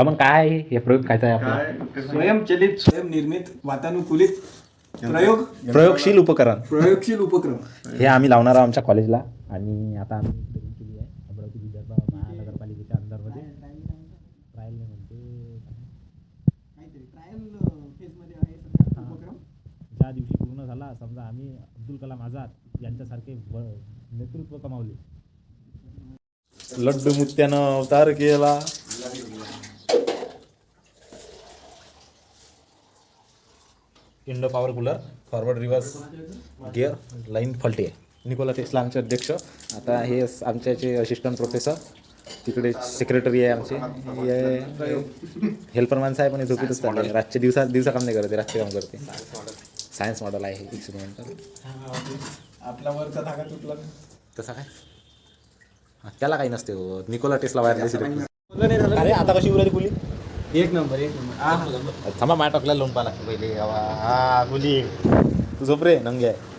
मग काय हे प्रयोग खायचा आहे आपला स्वयंचलित स्वयंनिर्मित वातानुकूलित प्रयोगशील उपकरण प्रयोगशील उपक्रम हे आम्ही लावणार आहोत आमच्या कॉलेजला. आणि आता आम्ही ट्रेनिंग केली आहे अमरावती विदर्भ महानगरपालिकेच्या अंडरमध्ये. ट्रायल नाही म्हणते काहीतरी ट्रायल फेजमध्ये आहे सध्या उपक्रम. ज्या दिवशी पूर्ण झाला समजा आम्ही अब्दुल कलाम आझाद यांच्यासारखे नेतृत्व कमावले. लड्डू मुत्यानं अवतार केला. Indo power cooler forward reverse gear line faulty आहे. निकोला टेस्ला आमचे अध्यक्ष. आता हे आमच्याचे असिस्टंट प्रोफेसर. तिकडे सेक्रेटरी आहे आमचे. हेल्पर माणसं आहे पण हे झोपेतच चालले. रातचे दिवसा काम नाही करते, रातचे काम करते. सायन्स मॉडेल आहे एक्सपेरिमेंटल. आपला वरचा धागा तुटला तसा काय त्याला काही नसते हो. Nikola Tesla wireless. अरे आता कशी उराली गुली. एक नंबर थांबा माझ्या टाकल्या लोन पाला पहिले. हा गुली तू झोप रे नंगे आहे.